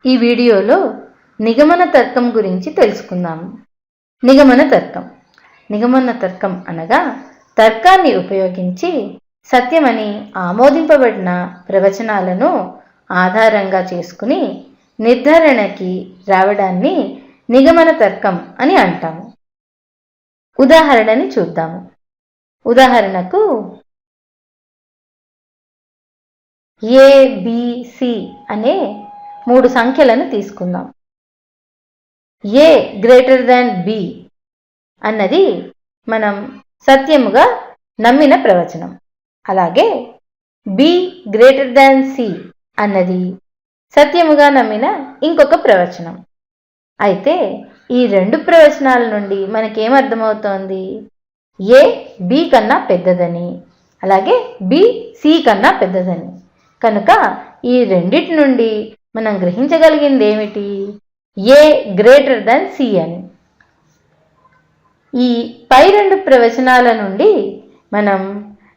ఈ వీడియోలో నిగమన తర్కం గురించి తెలుసుకుందాము. నిగమన తర్కం. నిగమన తర్కం అనగా తర్కాన్ని ఉపయోగించి సత్యమని ఆమోదింపబడిన ప్రవచనాలను ఆధారంగా చేసుకుని నిర్ధారణకి రావడాన్ని నిగమన తర్కం అని అంటాము. ఉదాహరణని చూద్దాము. ఉదాహరణకు ABC అనే 3 సంఖ్యలను తీసుకుందాం. A గ్రేటర్ దాన్ B అన్నది మనం సత్యముగా నమ్మిన ప్రవచనం. అలాగే B గ్రేటర్ దాన్ C అన్నది సత్యముగా నమ్మిన ఇంకొక ప్రవచనం. అయితే ఈ 2 ప్రవచనాల నుండి మనకేమర్థమవుతోంది? A B కన్నా పెద్దదని, అలాగే B C కన్నా పెద్దదని. కనుక ఈ రెండిటి నుండి మనం గ్రహించగలిగింది ఏమిటి? A గ్రేటర్ దాన్ C అని. ఈ పై 2 ప్రవచనాల నుండి మనం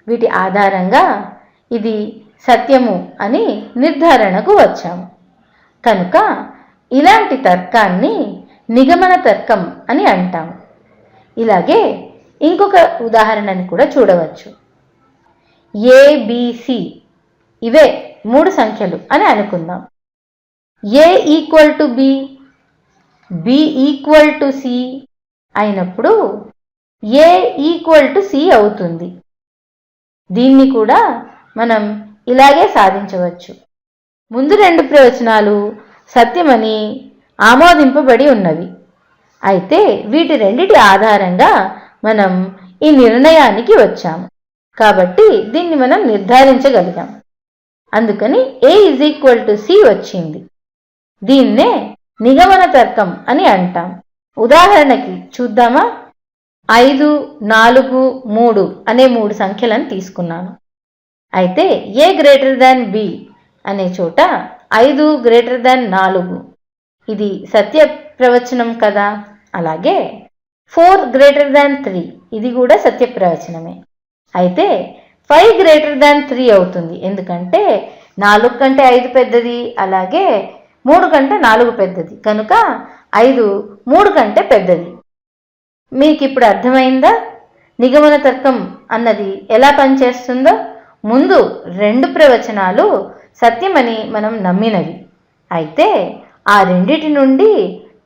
వీటి ఆధారంగా ఇది సత్యము అని నిర్ధారణకు వచ్చాము. కనుక ఇలాంటి తర్కాన్ని నిగమన తర్కం అని అంటాము. ఇలాగే ఇంకొక ఉదాహరణని కూడా చూడవచ్చు. ABC ఇవే 3 సంఖ్యలు అని అనుకుందాం. A equal to B, B equal to C అయినప్పుడు A ఈక్వల్ టు C అవుతుంది. దీన్ని కూడా మనం ఇలాగే సాధించవచ్చు. ముందు 2 ప్రవచనాలు సత్యమని ఆమోదింపబడి ఉన్నవి. అయితే వీటి రెండిటి ఆధారంగా మనం ఈ నిర్ణయానికి వచ్చాము. కాబట్టి దీన్ని మనం నిర్ధారించగలిగాం. అందుకని A is equal to C వచ్చింది. దీన్నే నిగమన తర్కం అని అంటాం. ఉదాహరణకి చూద్దామా? 5, 4, 3 అనే 3 సంఖ్యలను తీసుకున్నాను. అయితే A గ్రేటర్ దాన్ B అనే చోట 5 గ్రేటర్ దాన్ 4 ఇది సత్య ప్రవచనం కదా. అలాగే 4 గ్రేటర్ దాన్ 3 ఇది కూడా సత్య ప్రవచనమే. అయితే 5 గ్రేటర్ దాన్ 3 అవుతుంది. ఎందుకంటే 4 కంటే 5 పెద్దది, అలాగే 3 కంటే 4 పెద్దది. కనుక 5 3 కంటే పెద్దది. మీకు ఇప్పుడు అర్థమైందా నిగమన తర్కం అన్నది ఎలా పనిచేస్తుందో? ముందు 2 ప్రవచనాలు సత్యమని మనం నమ్మినవి. అయితే ఆ రెండిటి నుండి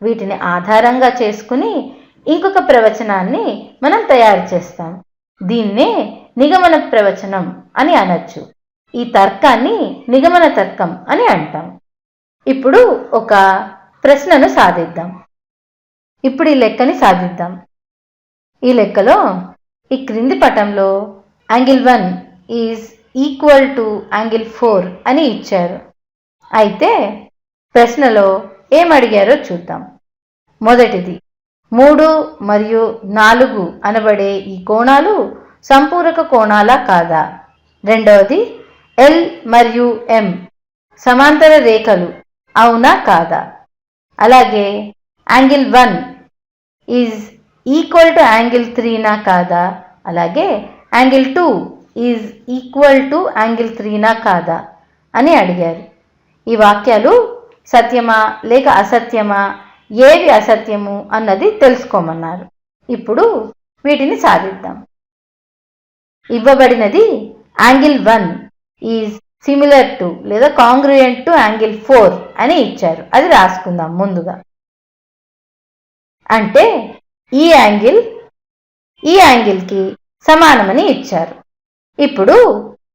వీటిని ఆధారంగా చేసుకుని ఇంకొక ప్రవచనాన్ని మనం తయారు చేస్తాం. దీన్నే నిగమన ప్రవచనం అని అనొచ్చు. ఈ తర్కాన్ని నిగమన తర్కం అని అంటాం. ఇప్పుడు ఒక ప్రశ్నను సాధిద్దాం. ఇప్పుడు ఈ లెక్కని సాధిద్దాం. ఈ లెక్కలో ఈ క్రింది పటంలో angle 1 is equal to angle 4 అని ఇచ్చారు. అయితే ప్రశ్నలో ఏమడిగారో చూద్దాం. మొదటిది 3 మరియు 4 అనబడే ఈ కోణాలు సంపూరక కోణాలా కాదా? రెండవది L మరియు M సమాంతర రేఖలు అవునా కాదా? అలాగే angle 1 is equal to angle 3 నా కాదా? అలాగే angle 2 is equal to angle 3 నా కాదా అని అడిగారు. ఈ వాక్యాలు సత్యమా లేక అసత్యమా, ఏవి అసత్యము అన్నది తెలుసుకోమన్నారు. ఇప్పుడు వీటిని సాధిద్దాం. ఇవ్వబడినది యాంగిల్ 1 ఈజ్ సిమిలర్ టు లేదా కాంగ్రుయెంట్ టు యాంగిల్ 4 అని ఇచ్చారు. అది రాసుకుందాం ముందుగా. అంటే ఈ యాంగిల్కి సమానమని ఇచ్చారు. ఇప్పుడు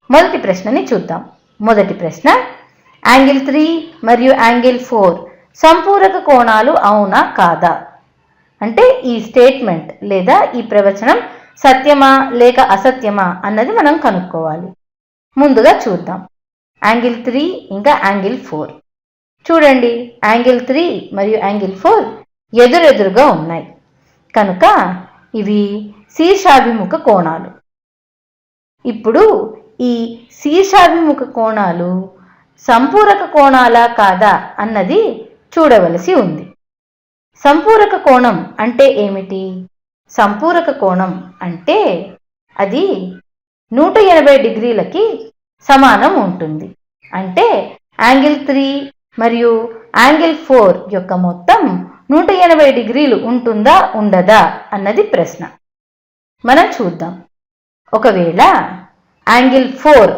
మొదటి ప్రశ్నని చూద్దాం. మొదటి ప్రశ్న, యాంగిల్ 3 మరియు యాంగిల్ 4 సంపూరక కోణాలు అవునా కాదా? అంటే ఈ స్టేట్మెంట్ లేదా ఈ ప్రవచనం సత్యమా లేక అసత్యమా అన్నది మనం కనుక్కోవాలి. ముందుగా చూద్దాం. యాంగిల్ 3 ఇంకా యాంగిల్ 4. చూడండి, యాంగిల్ 3 మరియు యాంగిల్ 4 ఎదురెదురుగా ఉన్నాయి. కనుక ఇవి శీర్షాభిముఖ కోణాలు. ఇప్పుడు ఈ శీర్షాభిముఖ కోణాలు సంపూరక కోణాలా కాదా అన్నది చూడవలసి ఉంది. సంపూరక కోణం అంటే ఏమిటి? సంపూరక కోణం అంటే అది 180 డిగ్రీలకి సమానం ఉంటుంది. అంటే యాంగిల్ 3 మరియు యాంగిల్ 4 యొక్క మొత్తం 180 డిగ్రీలు ఉంటుందా ఉండదా అన్నది ప్రశ్న. మనం చూద్దాం. ఒకవేళ యాంగిల్ 4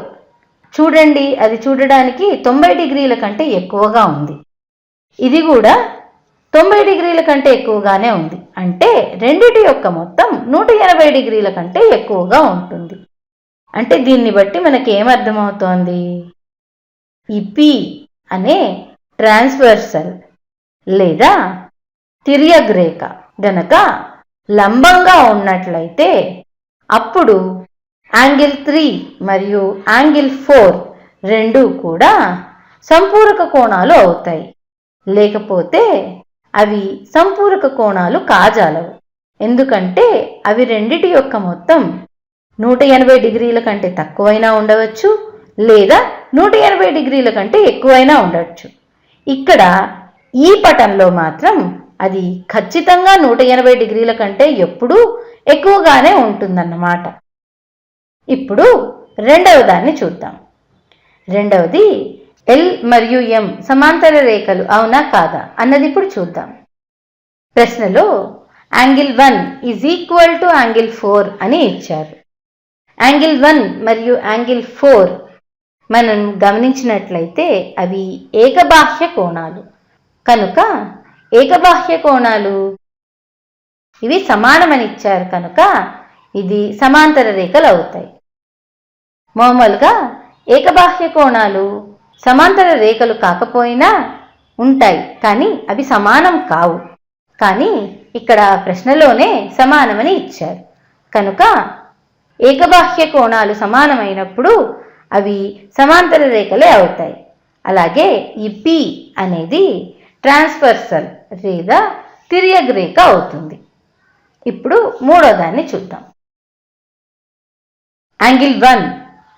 చూడండి, అది చూడడానికి 90 డిగ్రీల కంటే ఎక్కువగా ఉంది. ఇది కూడా 90 డిగ్రీల కంటే ఎక్కువగానే ఉంది. అంటే రెండిటి యొక్క మొత్తం 180 డిగ్రీల కంటే ఎక్కువగా ఉంటుంది. అంటే దీన్ని బట్టి మనకి ఏమర్థమవుతోంది? ఈ P అనే ట్రాన్స్వర్సల్ లేదా తిర్యక్ రేఖ గనక లంబంగా ఉన్నట్లయితే అప్పుడు యాంగిల్ 3 మరియు యాంగిల్ 4 రెండూ కూడా సంపూరక కోణాలు అవుతాయి. లేకపోతే అవి సంపూరక కోణాలు కాజాలవు. ఎందుకంటే అవి రెండిటి యొక్క మొత్తం 180 డిగ్రీల కంటే తక్కువైనా ఉండవచ్చు, లేదా 180 డిగ్రీల కంటే ఎక్కువైనా ఉండవచ్చు. ఇక్కడ ఈ పటంలో మాత్రం అది ఖచ్చితంగా 180 డిగ్రీల కంటే ఎప్పుడూ ఎక్కువగానే ఉంటుందన్నమాట. ఇప్పుడు రెండవ దాన్ని చూద్దాం. రెండవది L మరియు M సమాంతర రేఖలు అవునా కాదా అన్నది ఇప్పుడు చూద్దాం. ప్రశ్నలో angle 1 is equal to angle 4 అని ఇచ్చారు. యాంగిల్ 1 మరియు యాంగిల్ 4 మనం గమనించినట్లయితే అవి ఏకబాహ్య కోణాలు. కనుక ఏకబాహ్య కోణాలు ఇవి సమానమని ఇచ్చారు కనుక ఇది సమాంతర రేఖలు అవుతాయి. మామూలుగా ఏకబాహ్య కోణాలు సమాంతర రేఖలు కాకపోయినా ఉంటాయి, కానీ అవి సమానం కావు. కానీ ఇక్కడ ప్రశ్నలోనే సమానమని ఇచ్చారు కనుక ఏకబాహ్య కోణాలు సమానమైనప్పుడు అవి సమాంతర రేఖలే అవుతాయి. అలాగే ఈ P అనేది ట్రాన్స్వర్సల్ లేదా తిర్యక్ రేఖ అవుతుంది. ఇప్పుడు మూడో దాన్ని చూద్దాం. Angle 1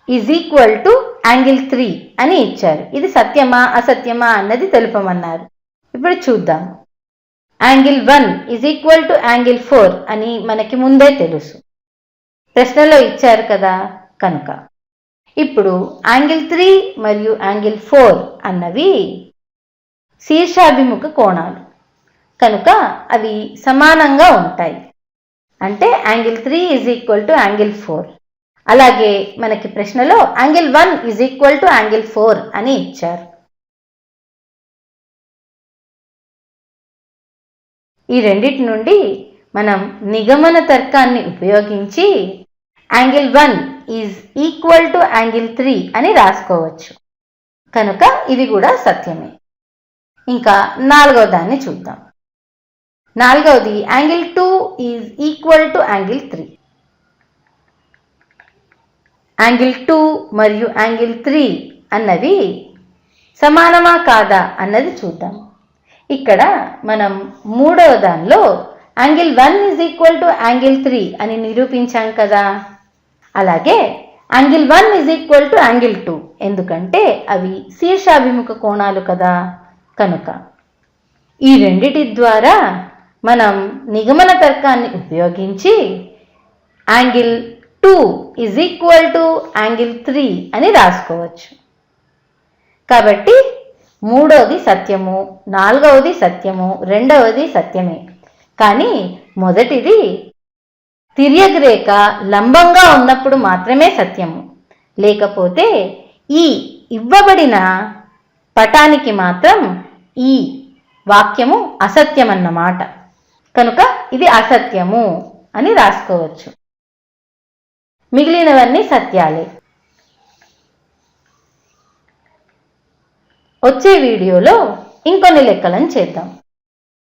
is equal to angle 3 అని ఇచ్చారు. ఇది సత్యమా అసత్యమా అన్నది తెలుపమన్నారు. ఇప్పుడు చూద్దాం. Angle 1 is equal to angle 4 అని మనకి ముందే తెలుసు, ప్రశ్నలో ఇచ్చారు కదా. కనుక ఇప్పుడు యాంగిల్ 3 మరియు యాంగిల్ 4 అన్నవి శీర్షాభిముఖ కోణాలు కనుక అవి సమానంగా ఉంటాయి. అంటే angle 3 is equal to angle 4. అలాగే మనకి ప్రశ్నలో angle 1 is equal to angle 4 అని ఇచ్చారు. ఈ రెండిటి నుండి మనం నిగమన తర్కాన్ని ఉపయోగించి angle 1 is equal to angle 3 అని రాసుకోవచ్చు. కనుక ఇది కూడా సత్యమే. ఇంకా నాలుగవ దాన్ని చూద్దాం. నాలుగవది angle 2 is equal to angle 3. Angle 2 మరియు యాంగిల్ 3 అన్నవి సమానమా కాదా అన్నది చూద్దాం. ఇక్కడ మనం మూడవ దానిలో angle 1 is equal to angle 3 అని నిరూపించాం కదా. అలాగే angle 1 is equal to angle 2 ఎందుకంటే అవి శీర్షాభిముఖ కోణాలు కదా. కనుక ఈ రెండిటి ద్వారా మనం నిగమన తర్కాన్ని ఉపయోగించి angle 2 is equal to angle 3 అని రాసుకోవచ్చు. కాబట్టి మూడవది సత్యము, నాలుగవది సత్యము, రెండవది సత్యమే. కానీ మొదటిది తిర్యక్ రేఖ లంబంగా ఉన్నప్పుడు మాత్రమే సత్యము, లేకపోతే ఈ ఇవ్వబడిన పటానికి మాత్రం ఈ వాక్యము అసత్యమన్నమాట. కనుక ఇది అసత్యము అని రాసుకోవచ్చు. మిగిలినవన్నీ సత్యాలే. వచ్చే వీడియోలో ఇంకొన్ని లెక్కలను చేద్దాం.